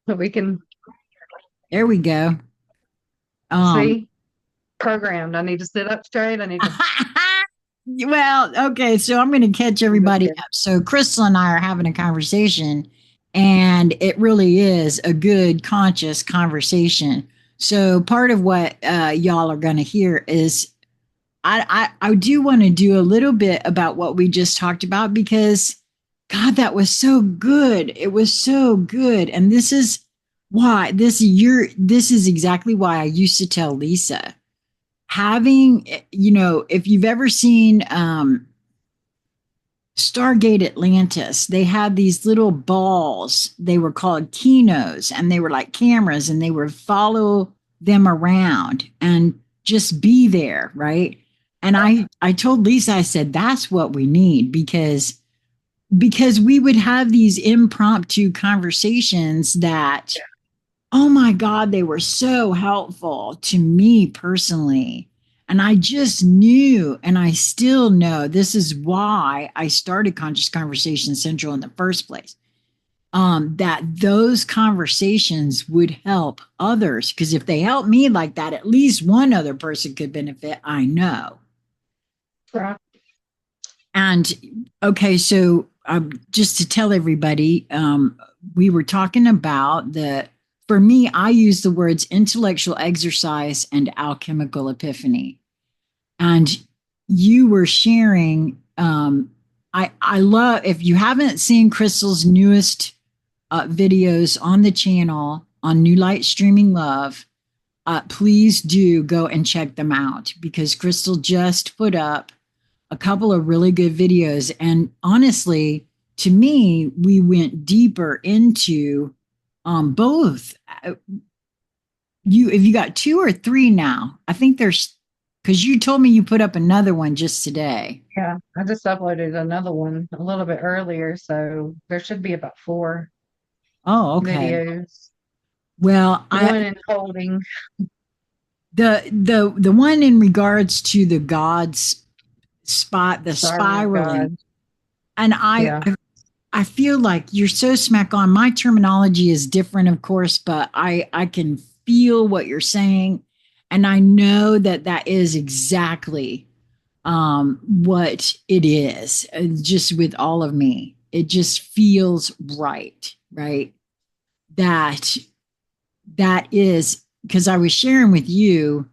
We can There we go. Um, see programmed. I need to sit up straight. I need to well, okay, so I'm going to catch look everybody good. up. So Crystal and I are having a conversation, and it really is a good, conscious conversation. So part of what y'all are going to hear is I do want to do a little bit about what we just talked about because God, that was so good. It was so good. And this is exactly why I used to tell Lisa having, if you've ever seen Stargate Atlantis, they had these little balls. They were called kinos, and they were like cameras, and they would follow them around and just be there, right? And I told Lisa, I said, that's what we need because we would have these impromptu conversations that, oh my God, they were so helpful to me personally. And I just knew, and I still know this is why I started Conscious Conversation Central in the first place. That those conversations would help others. Because if they help me like that, at least one other person could benefit. I know. Right. And okay, so just to tell everybody, we were talking about for me, I use the words intellectual exercise and alchemical epiphany. And you were sharing, I love, if you haven't seen Crystal's newest videos on the channel on New Light Streaming Love, please do go and check them out because Crystal just put up a couple of really good videos. And honestly, to me, we went deeper into both. If you got two or three now, I think there's because you told me you put up another one just today. Yeah, I just uploaded another one a little bit earlier, so there should be about four Oh, okay. videos. Well, One in holding. the one in regards to the gods spot, the Sorry, spiraling, God. and Yeah. I feel like you're so smack on. My terminology is different, of course, but I can feel what you're saying, and I know that that is exactly what it is. Just with all of me, it just feels right, right? That that is because I was sharing with you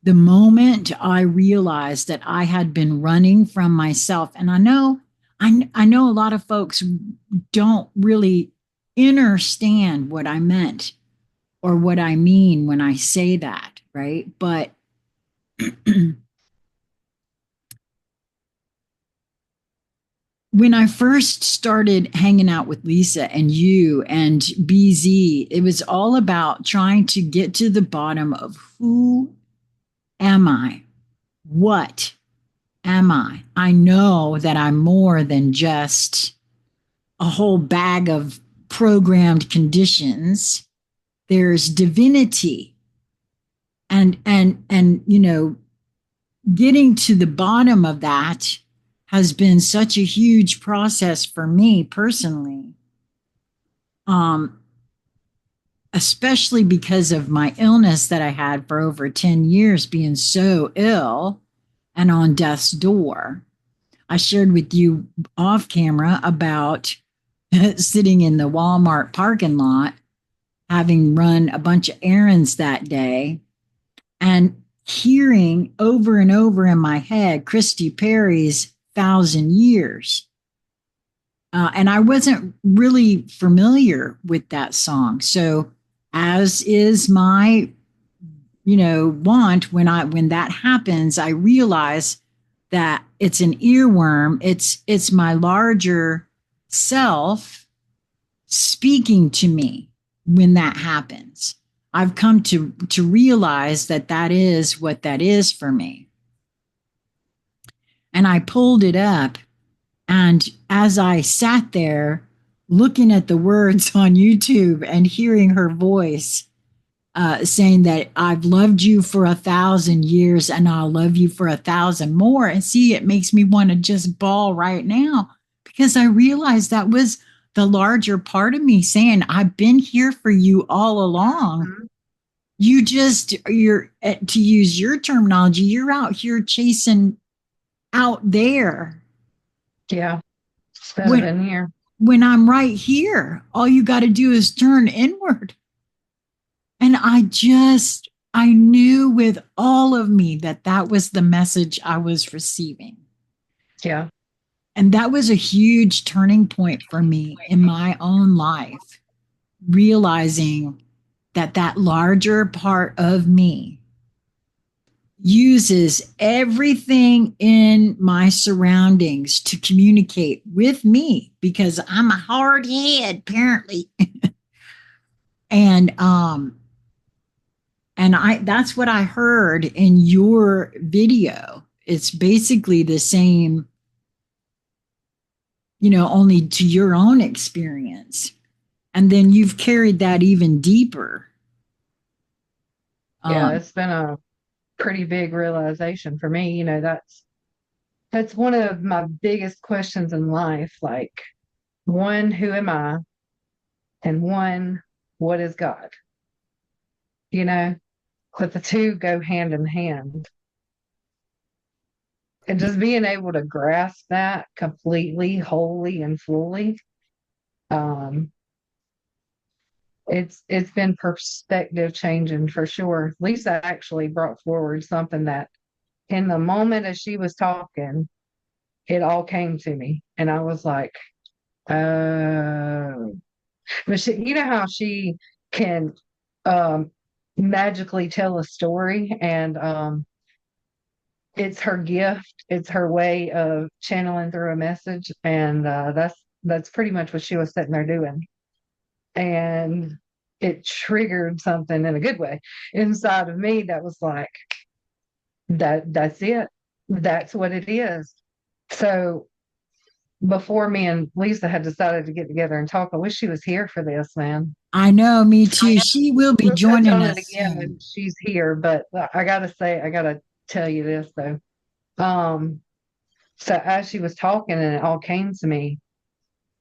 the moment I realized that I had been running from myself, and I know a lot of folks don't really understand what I meant or what I mean when I say that, right? But when I first started hanging out with Lisa and you and BZ, it was all about trying to get to the bottom of who am I? What am I? I know that I'm more than just a whole bag of programmed conditions. There's divinity and getting to the bottom of that has been such a huge process for me personally. Um, Especially because of my illness that I had for over 10 years, being so ill and on death's door. I shared with you off camera about sitting in the Walmart parking lot, having run a bunch of errands that day, and hearing over and over in my head Christy Perry's Thousand Years. And I wasn't really familiar with that song. So, as is my want when that happens, I realize that it's an earworm. It's my larger self speaking to me when that happens. I've come to realize that that is what that is for me. And I pulled it up, and as I sat there looking at the words on YouTube and hearing her voice saying that I've loved you for 1,000 years and I'll love you for 1,000 more. And see, it makes me want to just bawl right now because I realized that was the larger part of me saying, I've been here for you all along. Mhm. You're, to use your terminology, you're out here chasing out there. Yeah. Instead of When, in here. when I'm right here, all you got to do is turn inward. And I knew with all of me that that was the message I was receiving. Yeah. And that was a huge turning point for me in my own life, realizing that that larger part of me uses everything in my surroundings to communicate with me because I'm a hard head, apparently. and I that's what I heard in your video. It's basically the same, only to your own experience. And then you've carried that even deeper. Yeah. Um, It's been a pretty big realization for me. That's one of my biggest questions in life. Like, one, who am I? And one, what is God? You know, but the two go hand in hand. And just being able to grasp that completely, wholly, and fully, um, it's been perspective changing for sure. Lisa actually brought forward something that in the moment as she was talking, it all came to me. And I was like, oh, but you know how she can um, magically tell a story, and it's her gift. It's her way of channeling through a message, and that's pretty much what she was sitting there doing. And it triggered something in a good way inside of me that was like, that's it. That's what it is. So before me and Lisa had decided to get together and talk, I wish she was here for this, man. I know, me too. She will be We'll touch joining on it us again soon. when she's here, but I gotta tell you this though. Um, so as she was talking and it all came to me,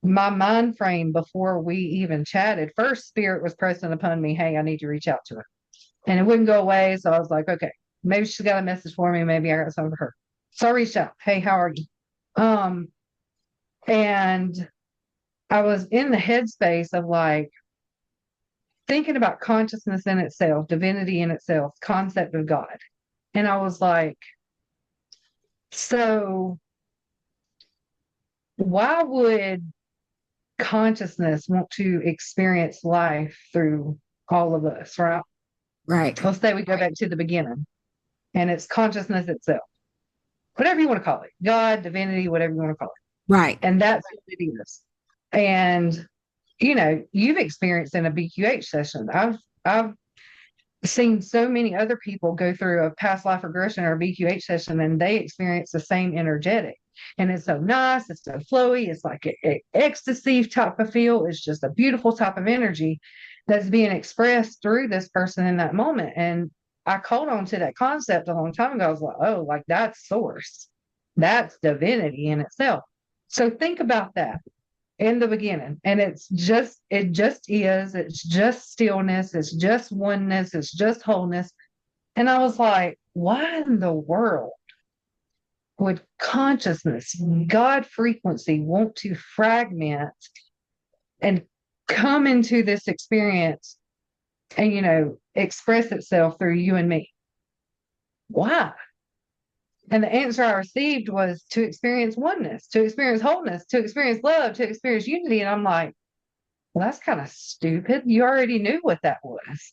my mind frame before we even chatted, first spirit was pressing upon me, hey, I need to reach out to her. And it wouldn't go away. So I was like, okay, maybe she's got a message for me, maybe I got something for her. So I reached out, hey, how are you? Um, and I was in the headspace of like thinking about consciousness in itself, divinity in itself, concept of God. And I was like, so why would consciousness want to experience life through all of us, right? Right. Let's say we go back to the beginning and it's consciousness itself, whatever you want to call it, God, divinity, whatever you want to call Right. it. And that's what it is. And, you've experienced in a BQH session. I've seen so many other people go through a past life regression or a BQH session and they experience the same energetic. And it's so nice, it's so flowy, it's like an ecstasy type of feel. It's just a beautiful type of energy that's being expressed through this person in that moment. And I caught on to that concept a long time ago. I was like, oh, like that's source. That's divinity in itself. So think about that in the beginning. And it just is, it's just stillness, it's just oneness, it's just wholeness. And I was like, why in the world would consciousness, God frequency, want to fragment and come into this experience and, express itself through you and me? Why? And the answer I received was to experience oneness, to experience wholeness, to experience love, to experience unity. And I'm like, well, that's kind of stupid. You already knew what that was.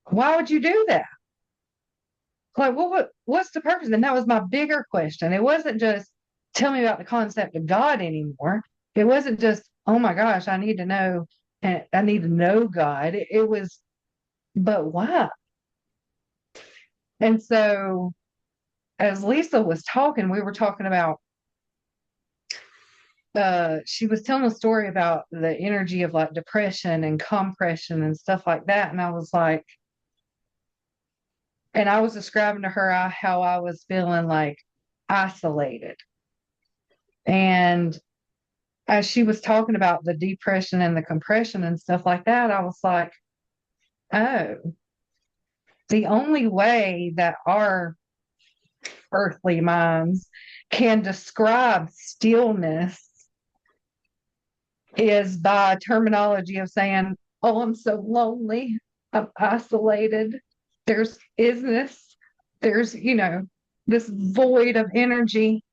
Why would you do that? Like, what's the purpose? And that was my bigger question. It wasn't just tell me about the concept of God anymore. It wasn't just, oh my gosh, I need to know, and I need to know God. It was, but why? And so as Lisa was talking, we were talking about she was telling a story about the energy of like depression and compression and stuff like that. And I was like, and I was describing to her how I was feeling like isolated. And as she was talking about the depression and the compression and stuff like that, I was like, oh, the only way that our earthly minds can describe stillness is by terminology of saying, oh, I'm so lonely, I'm isolated, there's isness, there's, this void of energy.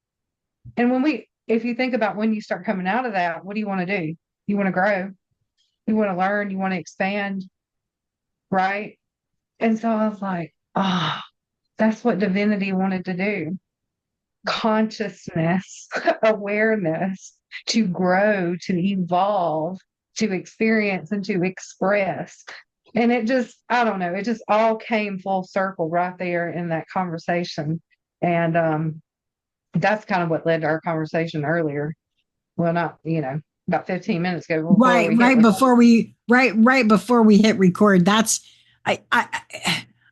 And if you think about when you start coming out of that, what do you want to do? You want to grow, you want to learn, you want to expand, right? And so I was like, that's what divinity wanted to do. Consciousness, awareness, to grow, to evolve, to experience, and to express. And it just, I don't know, it just all came full circle right there in that conversation. And that's kind of what led to our conversation earlier. Well, not, about 15 minutes ago before we Right before we hit record. That's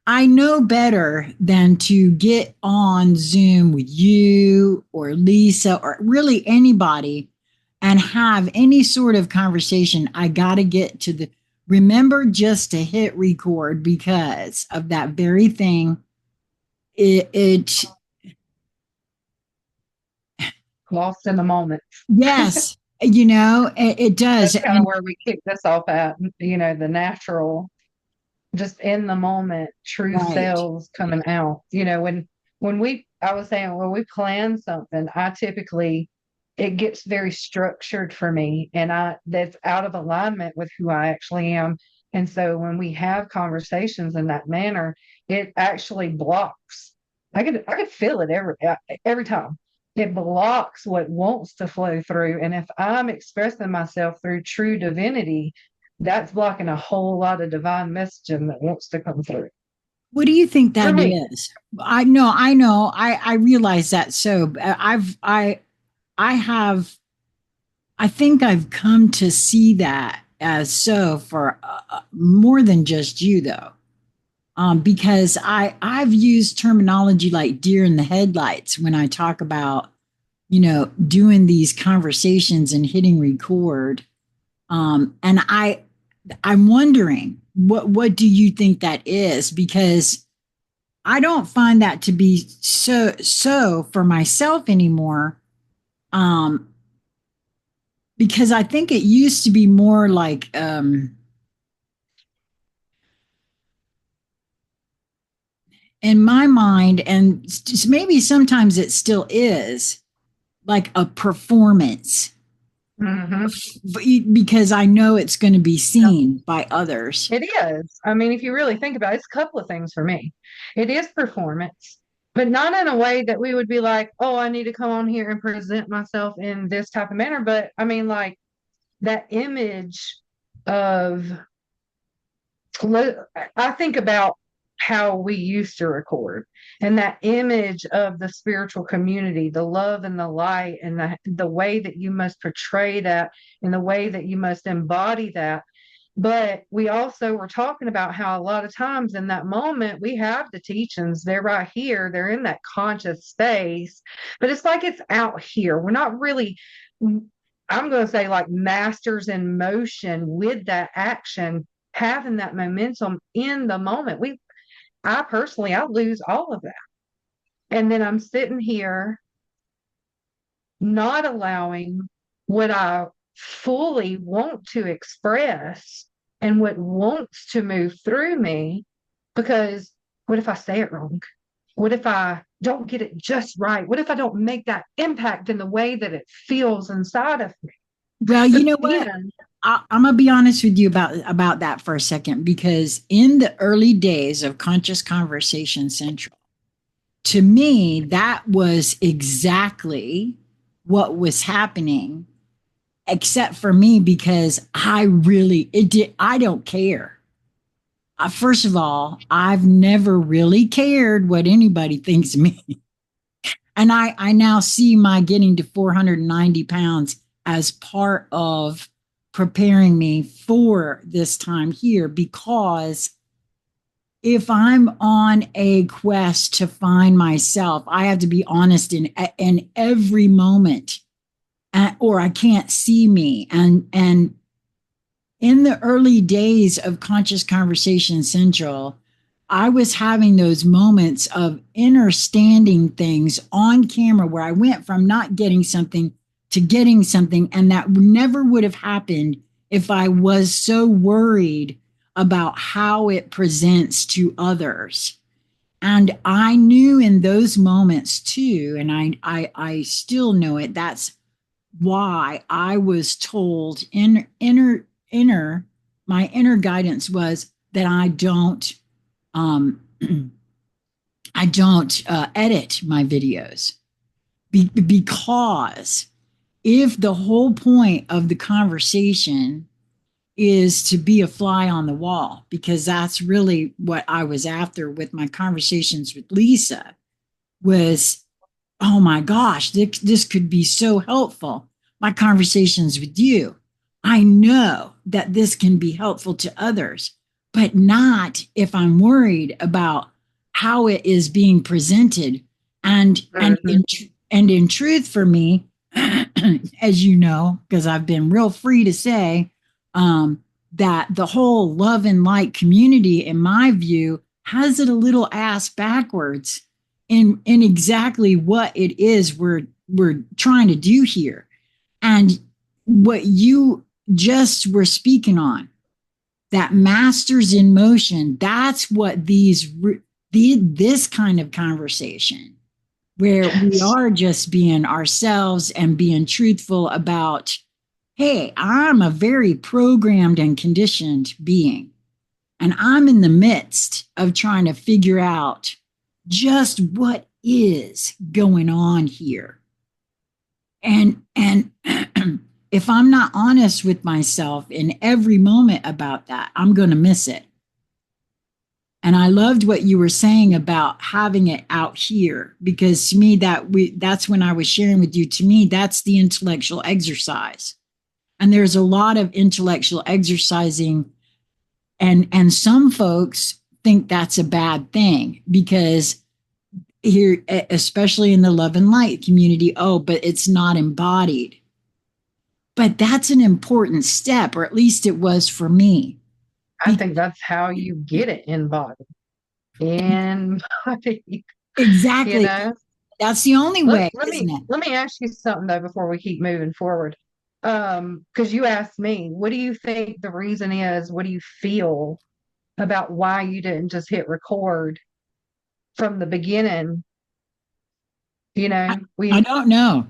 I know better than to get on Zoom with you or Lisa or really anybody and have any sort of conversation. I got to get to remember just to hit record because of that very thing. It lost in the moment. Yes, it does. That's kind of where we kick this off at, the natural, just in the moment, true selves coming out. I was saying, when we plan something, it gets very structured for me, and that's out of alignment with who I actually am. And so when we have conversations in that manner, it actually blocks. I could feel it every time. It blocks what wants to flow through. And if I'm expressing myself through true divinity, that's blocking a whole lot of divine messaging that wants to come through. What do you think that is? I know. I realize that. So I think I've come to see that as so for more than just you though. Because I've used terminology like deer in the headlights when I talk about, doing these conversations and hitting record. And I'm wondering what do you think that is? Because I don't find that to be so for myself anymore. Because I think it used to be more like in my mind, and maybe sometimes it still is, like a performance. Mm-hmm. Because I know it's going to be seen by others. It is. I mean, if you really think about it, it's a couple of things for me. It is performance, but not in a way that we would be like, oh, I need to come on here and present myself in this type of manner. But I mean, like that image of, I think about how we used to record, and that image of the spiritual community, the love and the light, and the way that you must portray that, and the way that you must embody that. But we also were talking about how a lot of times in that moment, we have the teachings, they're right here, they're in that conscious space, but it's like it's out here. We're not really, I'm going to say, like masters in motion with that action, having that momentum in the moment. I lose all of that. And then I'm sitting here not allowing what I fully want to express and what wants to move through me, because what if I say it wrong? What if I don't get it just right? What if I don't make that impact in the way that it feels inside of me? Well, you know what? I'm gonna be honest with you about that for a second, because in the early days of Conscious Conversation Central, to me, that was exactly what was happening, except for me, because I don't care. First of all, I've never really cared what anybody thinks of me. And I now see my getting to 490 pounds as part of preparing me for this time here, because if I'm on a quest to find myself, I have to be honest in every moment or I can't see me. And in the early days of Conscious Conversation Central, I was having those moments of understanding things on camera where I went from not getting something to getting something. And that never would have happened if I was so worried about how it presents to others. And I knew in those moments too, and I still know it. That's why I was told my inner guidance was that um, I don't edit my videos because if the whole point of the conversation is to be a fly on the wall, because that's really what I was after with my conversations with Lisa was, oh my gosh, this could be so helpful. My conversations with you, I know that this can be helpful to others, but not if I'm worried about how it is being presented. And in truth, for me, as you know, because I've been real free to say, that the whole love and light community, in my view, has it a little ass backwards in exactly what it is we're trying to do here. And what you just were speaking on, that masters in motion, that's what this kind of conversation where we are just being ourselves and being truthful about, hey, I'm a very programmed and conditioned being, and I'm in the midst of trying to figure out just what is going on here. And if I'm not honest with myself in every moment about that, I'm going to miss it. And I loved what you were saying about having it out here, because to me that's when I was sharing with you, to me that's the intellectual exercise. And there's a lot of intellectual exercising, and some folks think that's a bad thing because here, especially in the love and light community, oh, but it's not embodied. But that's an important step, or at least it was for me. I think that's how you get it embodied. Embodied, you Exactly. know. That's the only Let, way, let isn't me it? let me ask you something though before we keep moving forward. Because you asked me, what do you think the reason is? What do you feel about why you didn't just hit record from the beginning? You I, know, I don't know.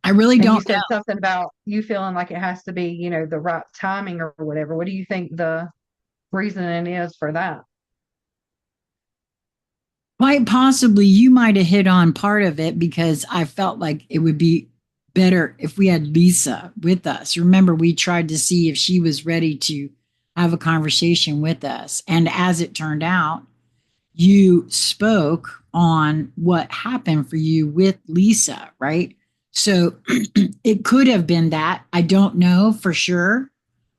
I really and you don't said something about you feeling like it has to be, the right timing or whatever. What do you think the reasoning is for that? Quite possibly you might have hit on part of it, because I felt like it would be better if we had Lisa with us. Remember, we tried to see if she was ready to have a conversation with us. And as it turned out, you spoke on what happened for you with Lisa, right? So it could have been that. I don't know for sure.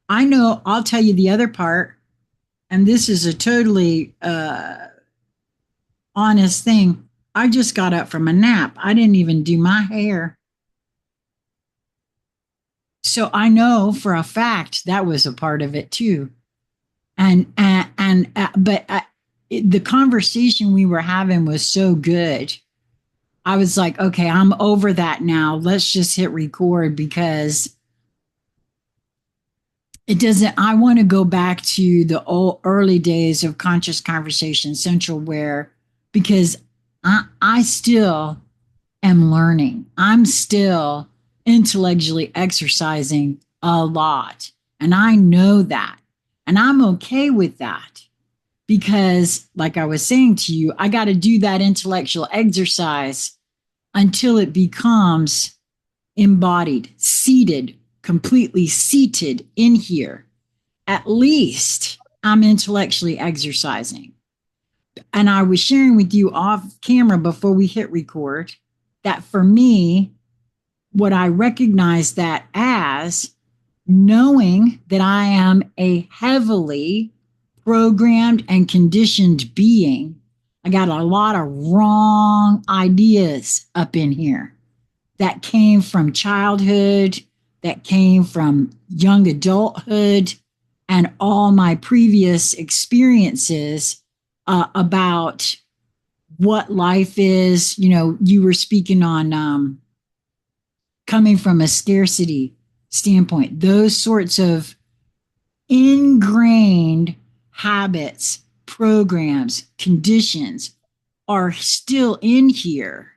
I know, I'll tell you the other part, and this is a totally honest thing. I just got up from a nap. I didn't even do my hair. So I know for a fact that was a part of it too. The conversation we were having was so good. I was like, okay, I'm over that now. Let's just hit record, because it doesn't, I want to go back to the old early days of Conscious Conversation Central, where, because I still am learning. I'm still intellectually exercising a lot. And I know that. And I'm okay with that, because, like I was saying to you, I got to do that intellectual exercise until it becomes embodied, seated, completely seated in here. At least I'm intellectually exercising. And I was sharing with you off camera before we hit record that for me, what I recognize that as, knowing that I am a heavily programmed and conditioned being, I got a lot of wrong ideas up in here that came from childhood, that came from young adulthood, and all my previous experiences about what life is. You know, you were speaking on coming from a scarcity standpoint, those sorts of ingrained habits, programs, conditions are still in here.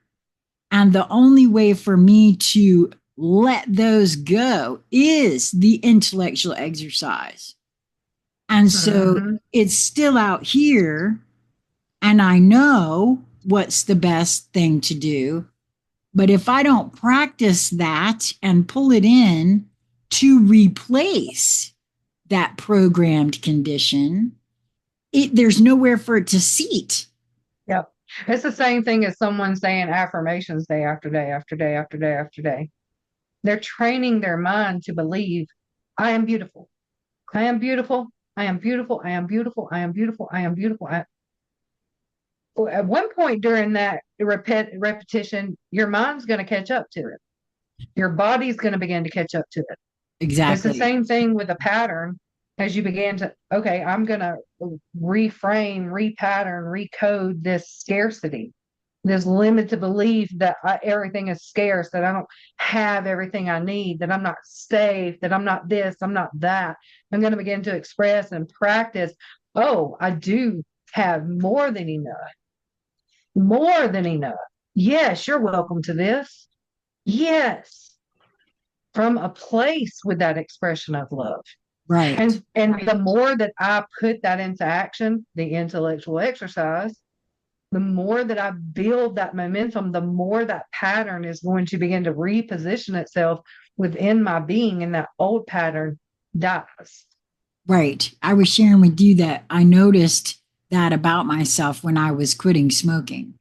And the only way for me to let those go is the intellectual exercise. And so Mhm. it's still out here, and I know what's the best thing to do. But if I don't practice that and pull it in to replace that programmed condition, there's nowhere for it to seat. Yep. It's the same thing as someone saying affirmations day after day after day after day after day. They're training their mind to believe, I am beautiful. I am beautiful. I am beautiful. I am beautiful. I am beautiful. I am beautiful. At one point during that repetition, your mind's going to catch up to it. Your body's going to begin to catch up to it. It's the Exactly. same thing with a pattern as you begin to, okay, I'm going to reframe, repattern, recode this scarcity, this limited belief that everything is scarce, that I don't have everything I need, that I'm not safe, that I'm not this, I'm not that. I'm going to begin to express and practice, oh, I do have more than enough, more than enough. Yes, you're welcome to this. Yes, from a place with that expression of love. Right. And the more that I put that into action, the intellectual exercise, the more that I build that momentum, the more that pattern is going to begin to reposition itself within my being, and that old pattern dies. Right. I was sharing with you that I noticed that about myself when I was quitting smoking.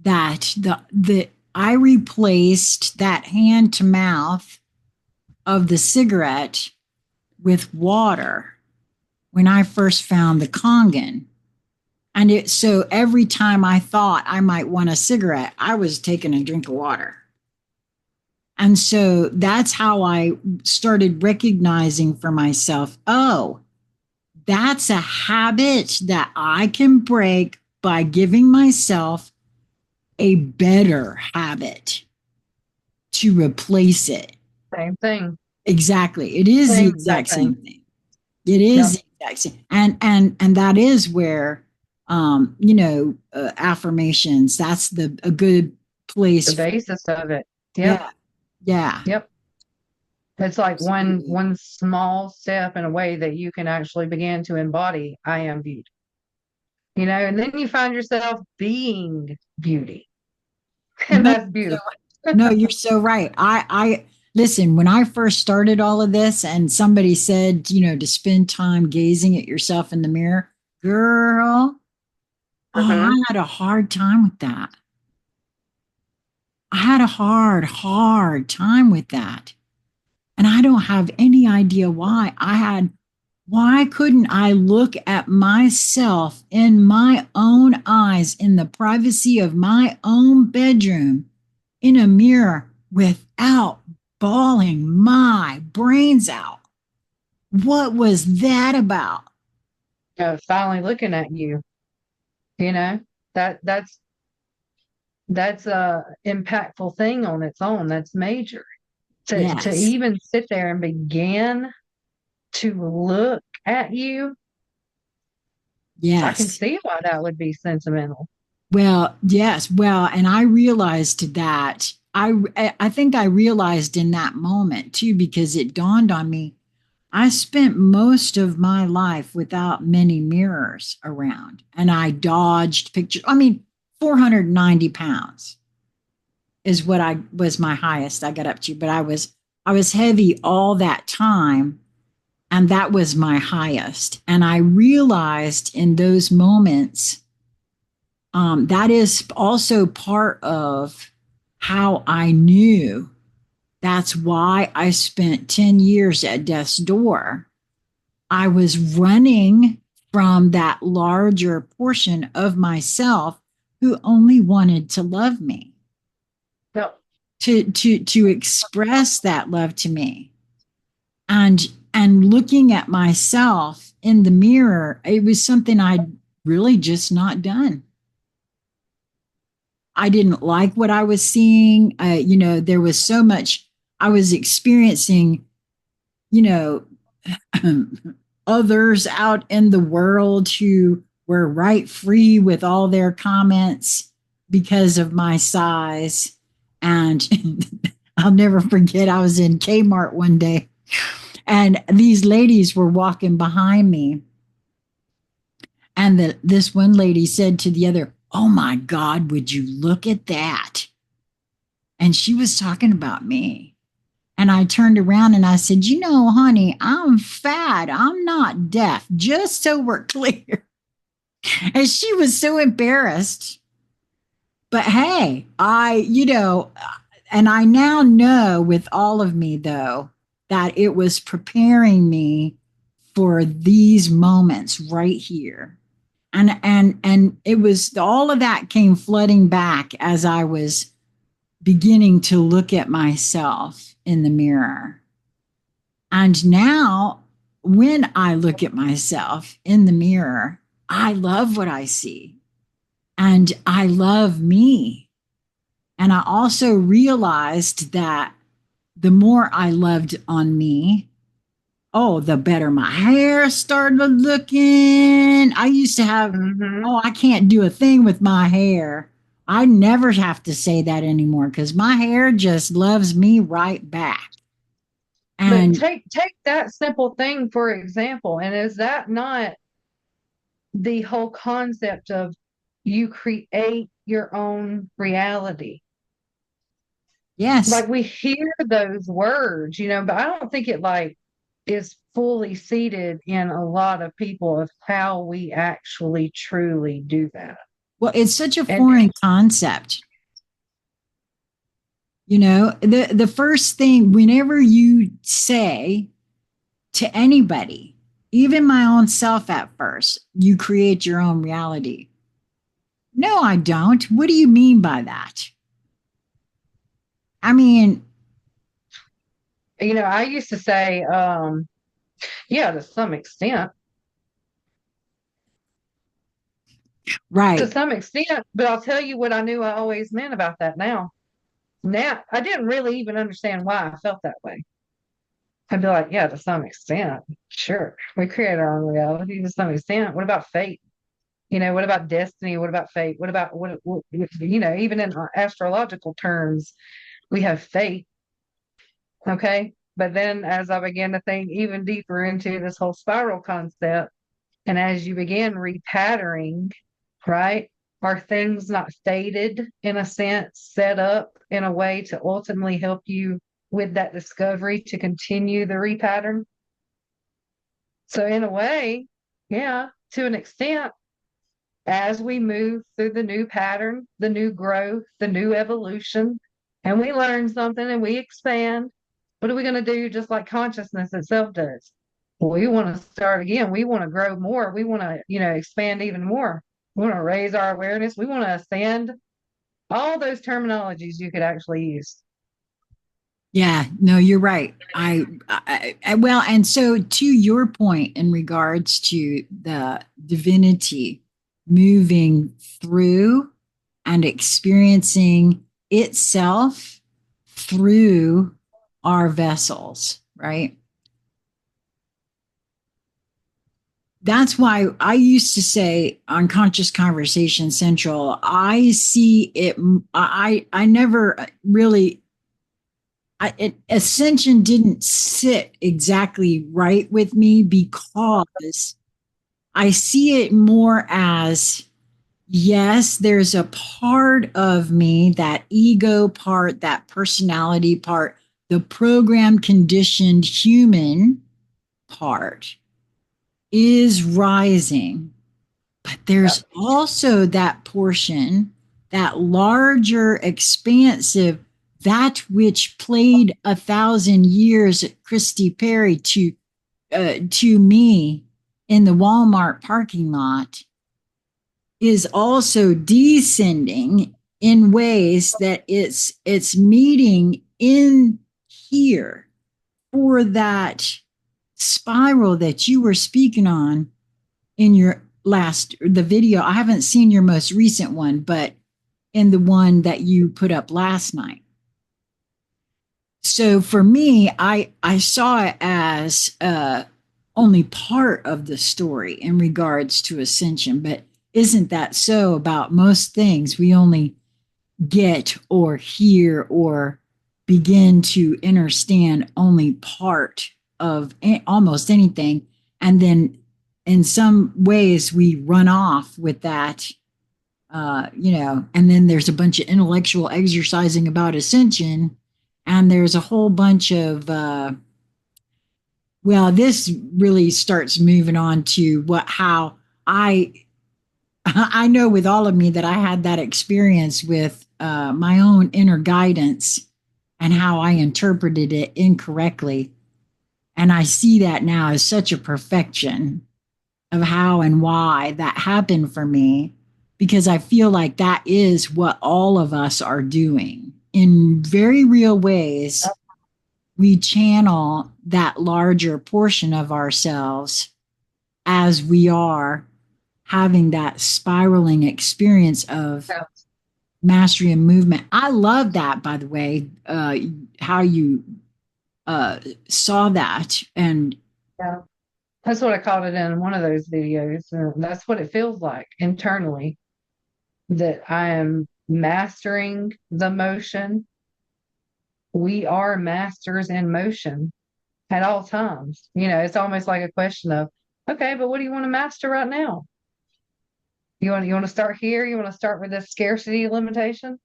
That the I replaced that hand to mouth of the cigarette with water when I first found the Kangen. And so every time I thought I might want a cigarette, I was taking a drink of water. And so that's how I started recognizing for myself, oh, that's a habit that I can break by giving myself a better habit to replace it. Same thing. Exactly. It is the Same exact exact same thing. thing. It is Yep. the exact same. And that is where affirmations, that's a good The place. basis of it. Yep. Yeah. Yeah. Yep. It's like Absolutely. one small step in a way that you can actually begin to embody I am beauty. And then you find yourself being beauty. And No, that's beautiful. no, you're so right. I listen, when I first started all of this and somebody said, to spend time gazing at yourself in the mirror, girl, oh, Uh-huh. I had a hard time with that. I had a hard time with that. And I don't have any idea why. Why couldn't I look at myself in my own eyes in the privacy of my own bedroom in a mirror without bawling my brains out? What was that about? Finally looking at you, you know, that's a impactful thing on its own. That's major. To Yes, even sit there and begin to look at you, I can yes. see why that would be sentimental. Well, yes. Well, and I realized that I think I realized in that moment too, because it dawned on me. I spent most of my life without many mirrors around, and I dodged pictures. I mean, 490 pounds is what I was my highest I got up to, but I was heavy all that time, and that was my highest. And I realized in those moments, that is also part of how I knew. That's why I spent 10 years at death's door. I was running from that larger portion of myself who only wanted to love me. Yep. to express that love to me. And looking at myself in the mirror, it was something I'd really just not done. I didn't like what I was seeing. There was so much I was experiencing, you know, others out in the world who were right free with all their comments because of my size. And I'll never forget, I was in Kmart one day and these ladies were walking behind me. And this one lady said to the other, "Oh my God, would you look at that?" And she was talking about me. And I turned around and I said, "Honey, I'm fat. I'm not deaf, just so we're clear." And she was so embarrassed. But hey, and I now know with all of me, though, that it was preparing me for these moments right here. And it was all of that came flooding back as I was beginning to look at myself in the mirror. And now when I look at myself in the mirror, I love what I see and I love me. And I also realized that the more I loved on me, the better my hair started looking. I used to have, I can't do a thing with my hair. I never have to say that anymore because my hair just loves me right back. And but take that simple thing for example, and is that not the whole concept of you create your own reality? yes, Like we hear those words, but I don't think it like is fully seated in a lot of people of how we actually truly do that. well, it's such a And foreign concept. The first thing, whenever you say to anybody, even my own self at first, you create your own reality. No, I don't. What do you mean by that? I mean, I used to say, yeah, to some extent. To right. some extent, but I'll tell you what I knew I always meant about that now. Now, I didn't really even understand why I felt that way. I'd be like, yeah, to some extent, sure. We create our own reality to some extent. What about fate? What about destiny? What about fate? What about even in astrological terms, we have fate. Okay. But then as I began to think even deeper into this whole spiral concept, and as you begin repatterning, right? Are things not fated in a sense, set up in a way to ultimately help you with that discovery to continue the repattern? So, in a way, yeah, to an extent, as we move through the new pattern, the new growth, the new evolution, and we learn something and we expand, what are we going to do just like consciousness itself does? We want to start again. We want to grow more. We want to, expand even more. We want to raise our awareness. We want to ascend. All those terminologies you could actually use. Yeah, no, you're right. Well, and so to your point in regards to the divinity moving through and experiencing itself through our vessels, right? That's why I used to say on Conscious Conversation Central, I see it. I never really Ascension didn't sit exactly right with me because I see it more as, yes, there's a part of me, that ego part, that personality part, the program conditioned human part is rising. But there's also that portion, that larger, expansive, that which played 1,000 years at Christy Perry to me in the Walmart parking lot, is also descending in ways that it's meeting in here for that spiral that you were speaking on in your the video. I haven't seen your most recent one, but in the one that you put up last night. So for me, I saw it as only part of the story in regards to ascension, but isn't that so about most things? We only get or hear or begin to understand only part of almost anything. And then in some ways we run off with that, and then there's a bunch of intellectual exercising about ascension. And there's a whole bunch of, this really starts moving on to how I know with all of me that I had that experience with my own inner guidance and how I interpreted it incorrectly. And I see that now as such a perfection of how and why that happened for me, because I feel like that is what all of us are doing in very real ways. We channel that larger portion of ourselves as we are having that spiraling experience of mastery and movement. I love that, by the way, how you saw that. And Yeah, that's what I called it in one of those videos. And that's what it feels like internally, that I am mastering the motion. We are masters in motion at all times. It's almost like a question of, okay, but what do you want to master right now? You want to start here? You want to start with this scarcity limitation?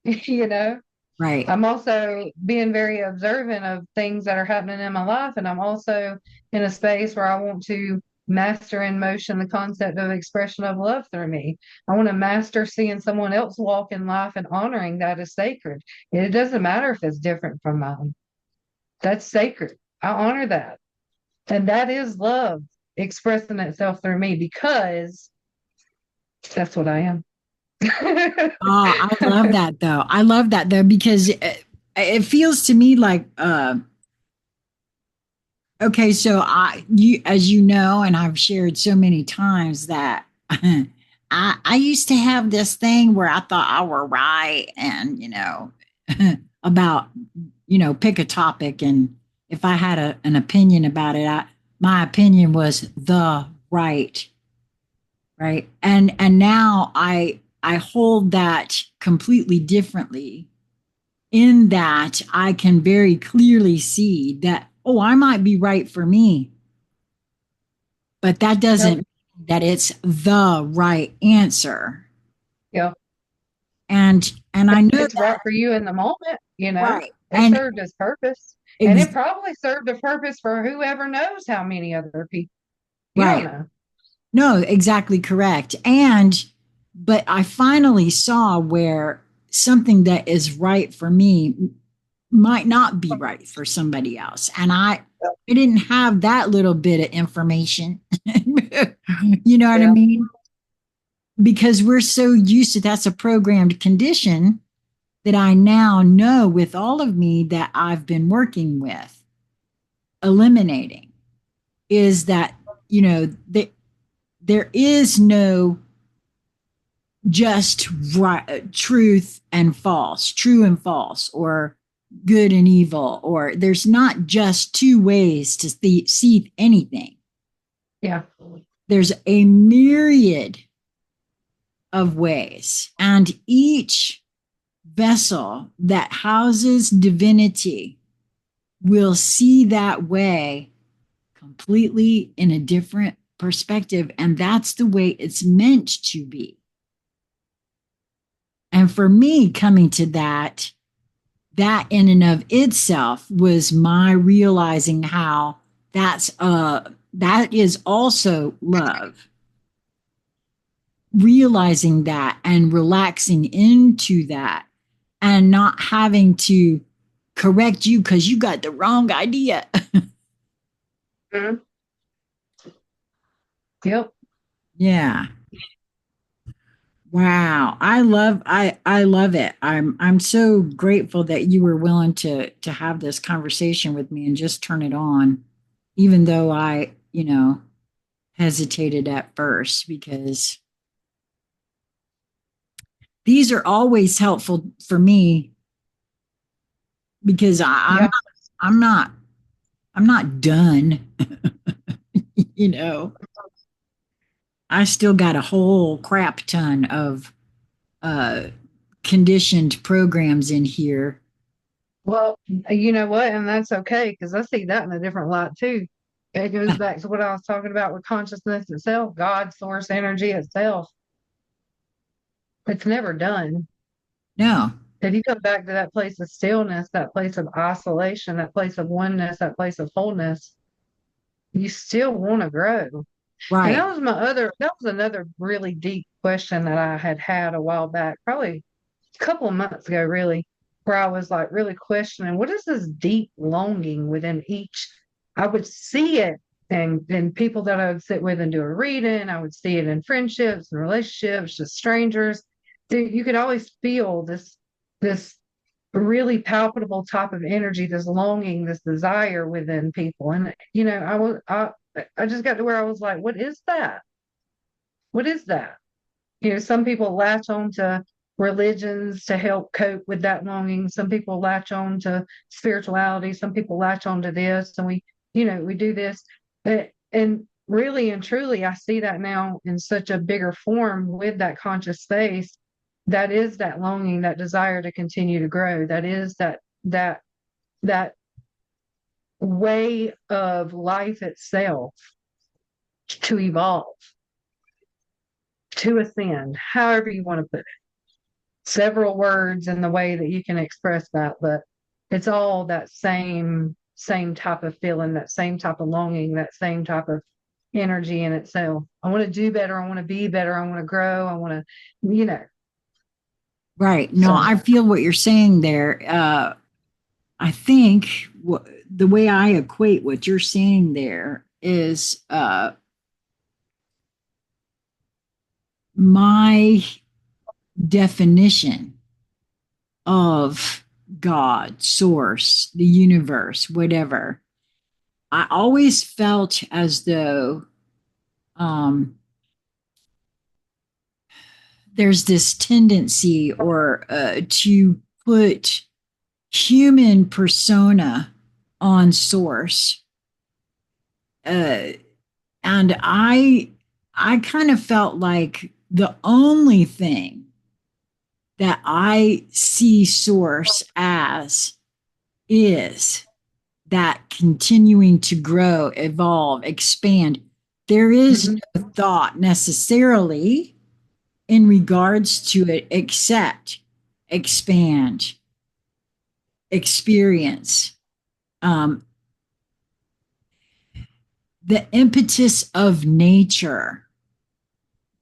you know, right. I'm also being very observant of things that are happening in my life. And I'm also in a space where I want to master in motion the concept of expression of love through me. I want to master seeing someone else walk in life and honoring that as sacred. And it doesn't matter if it's different from mine. That's sacred. I honor that. And that is love expressing itself through me, because that's what I am. Oh, I love that though. I love that though, because it feels to me like, okay, so as you know, and I've shared so many times that I used to have this thing where I thought I were right, and about pick a topic, and if I had an opinion about it, my opinion was the right, and now I hold that completely differently, in that I can very clearly see that, oh, I might be right for me, but that doesn't mean that it's the right answer. Yeah. And I know It's right that, for you in the moment. right. It And served its purpose. And it ex- probably served a purpose for whoever knows how many other people. You don't right. know. No, exactly correct. But I finally saw where something that is right for me might not be right for somebody else. And I didn't have that little bit of information. You know what I Yeah. mean? Because we're so used to, that's a programmed condition that I now know with all of me that I've been working with eliminating, is that, there is no just right, truth and false, true and false, or good and evil, or there's not just two ways to see anything. Yeah. There's a myriad of ways, and each vessel that houses divinity will see that way completely in a different perspective, and that's the way it's meant to be. And for me, coming to that in and of itself was my realizing how that is also love. Realizing that and relaxing into that, and not having to correct you because you got the wrong idea. Mhm. Yep. Yeah. Wow. I love it. I'm so grateful that you were willing to have this conversation with me and just turn it on, even though I, hesitated at first, because these are always helpful for me, because Yeah. I'm not I'm not done. you know. I still got a whole crap ton of uh conditioned programs in here. Well, you know what? And that's okay because I see that in a different light too. It goes back to what I was talking about with consciousness itself, God, source energy itself. It's never done. No. If you come back to that place of stillness, that place of isolation, that place of oneness, that place of wholeness, you still want to grow. And Right. that was another really deep question that I had a while back, probably a couple of months ago, really, where I was like really questioning what is this deep longing within each. I would see it and people that I would sit with and do a reading. I would see it in friendships and relationships, just strangers. You could always feel this really palpable type of energy, this longing, this desire within people. And I just got to where I was like, what is that? What is that? Some people latch on to religions to help cope with that longing. Some people latch on to spirituality. Some people latch on to this, and we do this. And really and truly, I see that now in such a bigger form with that conscious space. That is that longing, that desire to continue to grow. That is that way of life itself to evolve, to ascend, however you want to put it. Several words in the way that you can express that, but it's all that same type of feeling, that same type of longing, that same type of energy in itself. I want to do better. I want to be better. I want to grow. I want to, you know. Right. No, So I feel what you're saying there. I think the way I equate what you're saying there is my definition of God, source, the universe, whatever. I always felt as though um, there's this tendency or to put human persona on source. Uh, and I kind of felt like the only thing that I see source as is that continuing to grow, evolve, expand. There is mhm. no thought necessarily in regards to it except expand, experience. Um, the impetus of nature,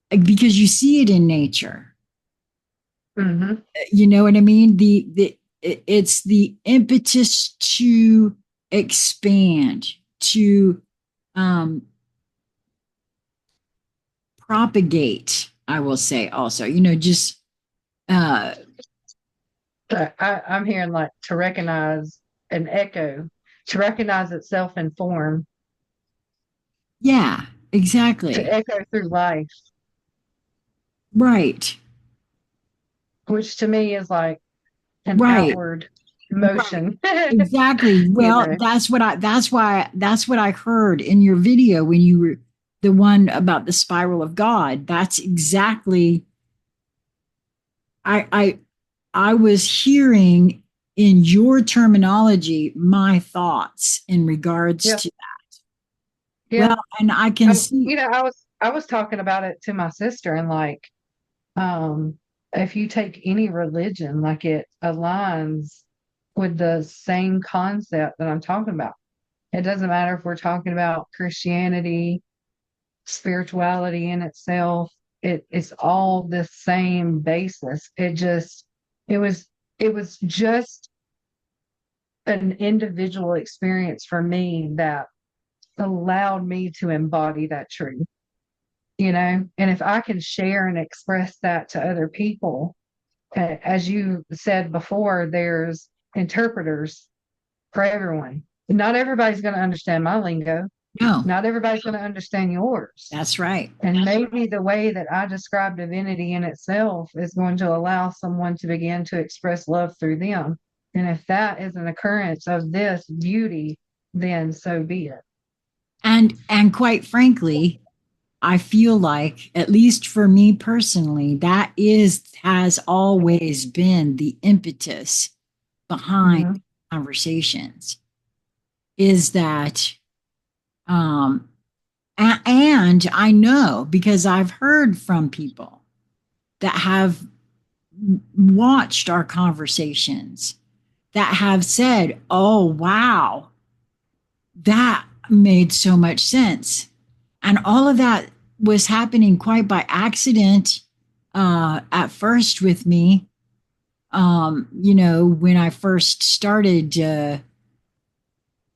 because you see it in nature. Mhm. You know what I mean? It's the impetus to expand, to um, propagate. I will say also, just uh, I'm hearing like to recognize an echo, to recognize itself in form, yeah, to exactly, echo through life, right, which to me is like an right, outward right, motion. exactly. you Well, know. that's what I heard in your video when you were the one about the spiral of God. That's exactly I I I was hearing in your terminology my thoughts in regards Yeah. to that. Yeah. Well, and I can see, I was talking about it to my sister and like, um, if you take any religion, like it aligns with the same concept that I'm talking about. It doesn't matter if we're talking about Christianity, spirituality in itself. It's all the same basis. It was it was just an individual experience for me that allowed me to embody that truth. And if I can share and express that to other people, as you said before, there's interpreters for everyone. Not everybody's going to understand my lingo. No, Not everybody's going to understand yours. that's right. And maybe the way that I describe divinity in itself is going to allow someone to begin to express love through them. And if that is an occurrence of this beauty, then so be it. And quite frankly, I feel like, at least for me personally, that has always been the impetus behind Mhm. conversations, is that um and I know because I've heard from people that have watched our conversations that have said, "Oh, wow, that made so much sense." And all of that was happening quite by accident at first with me. When I first started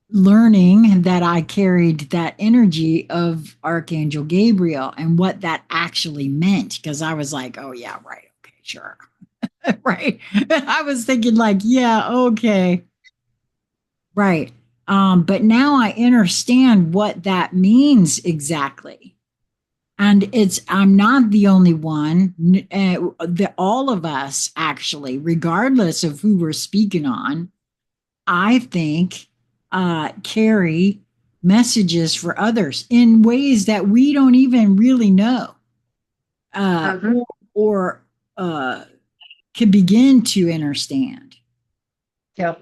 learning that I carried that energy of Archangel Gabriel and what that actually meant, because I was like, oh, yeah, right. Okay, sure. Right. I was thinking, like, yeah, okay. Right. But now I understand what that means exactly. And I'm not the only one. All of us, actually, regardless of who we're speaking on, I think, carry messages for others in ways that we don't even really know, uh, Mhm. or can begin to understand. Yep.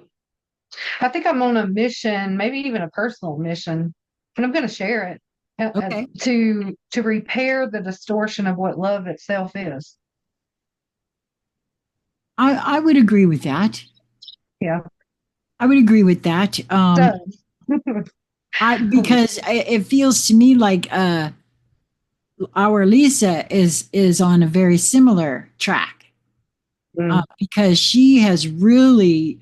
I think I'm on a mission, maybe even a personal mission, and I'm going to share it Okay. to repair the distortion of what love itself is. I would agree with that. Yeah. I would agree with that. So, Because it feels to me like our Lisa is on a very similar track, mm, because she has really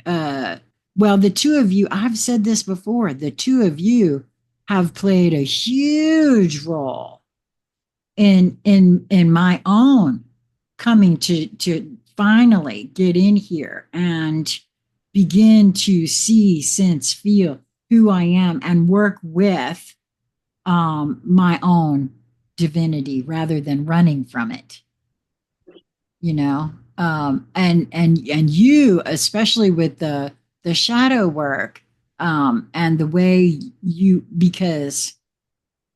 well, the two of you, I've said this before, the two of you have played a huge role in my own coming to finally get in here and begin to see, sense, feel who I am and work with my own divinity rather than running from it, and you, especially with the shadow work, and the way you, because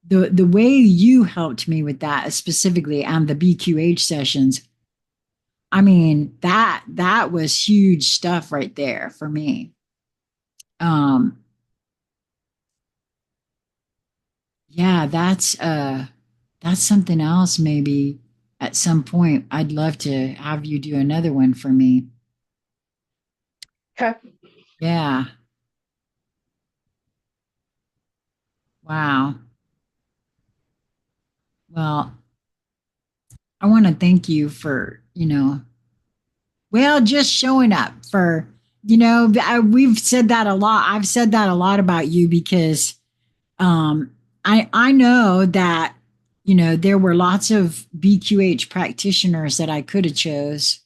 the way you helped me with that specifically, and the BQH sessions, I mean, that was huge stuff right there for me. um yeah, that's something else. Maybe at some point I'd love to have you do another one for me. okay. Yeah. Wow. Well, I want to thank you for, well, just showing up for, we've said that a lot. I've said that a lot about you because I know that, there were lots of BQH practitioners that I could have chose.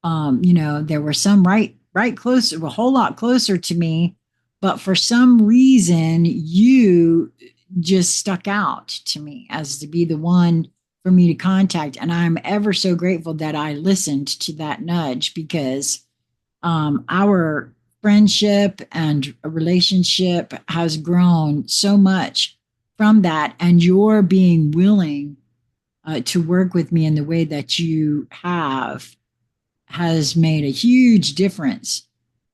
There were some right closer, a whole lot closer to me, but for some reason you just stuck out to me as to be the one for me to contact, and I'm ever so grateful that I listened to that nudge, because our friendship and relationship has grown so much from that, and your being willing to work with me in the way that you have has made a huge difference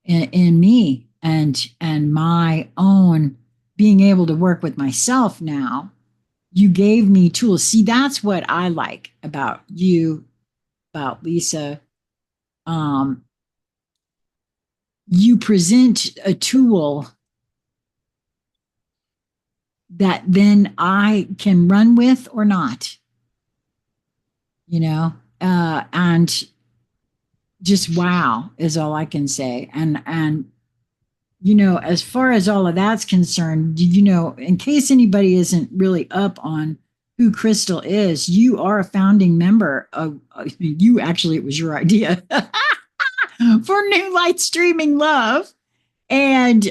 in me, and my own being able to work with myself now. You gave me tools. See, that's what I like about you, about Lisa. um, you present a tool that then I can run with or not, and just wow is all I can say. And as far as all of that's concerned, in case anybody isn't really up on who Crystal is, you are a founding member of, you actually, it was your idea for New Light Streaming Love. And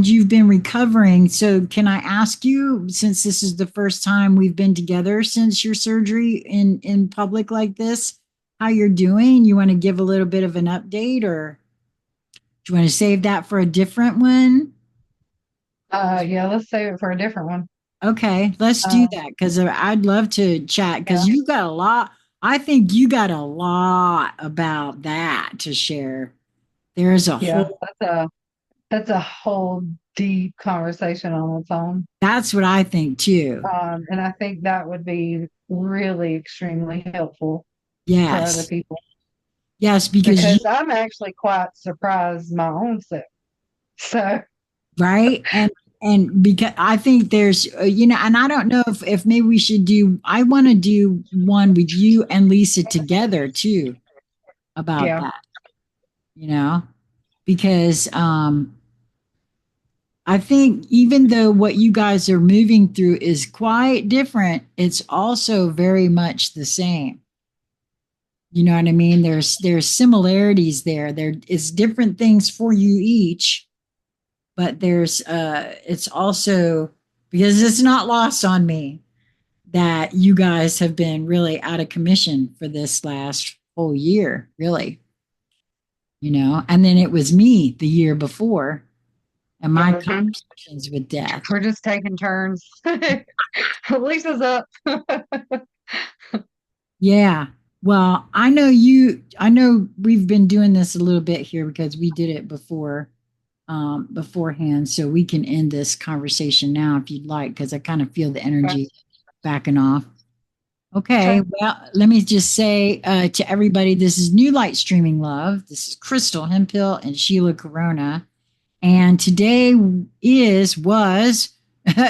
you've been recovering. So can I ask you, since this is the first time we've been together since your surgery in public like this, how you're doing? You want to give a little bit of an update, or do you want to save that for a different one? Yeah, let's save it for a different one. Okay, let's do Uh, that because I'd love to chat because yeah, you got a lot. I think you got a lot about that to share. There's a yeah, whole, that's a whole deep conversation on its own. that's what I think too. And I think that would be really extremely helpful for other Yes. people Yes, because you, because I'm actually quite surprised my own self. So, right? And because I think there's and I don't know if maybe we should do, I want to do one with you and Lisa together too about yeah. that, because I think even though what you guys are moving through is quite different, it's also very much the same. You know what I mean? There's similarities there. There is different things for you each, but there's it's also, because it's not lost on me that you guys have been really out of commission for this last whole year, really. And then it was me the year before and my Mhm. conversations with death. We're just taking turns. Lisa's up. Yeah. Well, I know we've been doing this a little bit here because we did it beforehand. So we can end this conversation now if you'd like, because I kind of feel the energy backing off. Okay. Okay. Well, let me just say to everybody, this is New Light Streaming Love. This is Crystal Hempill and Sheila Corona. And today was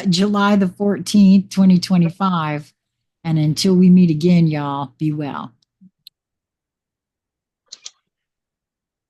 July the 14th, 2025. And until we meet again, y'all, be well.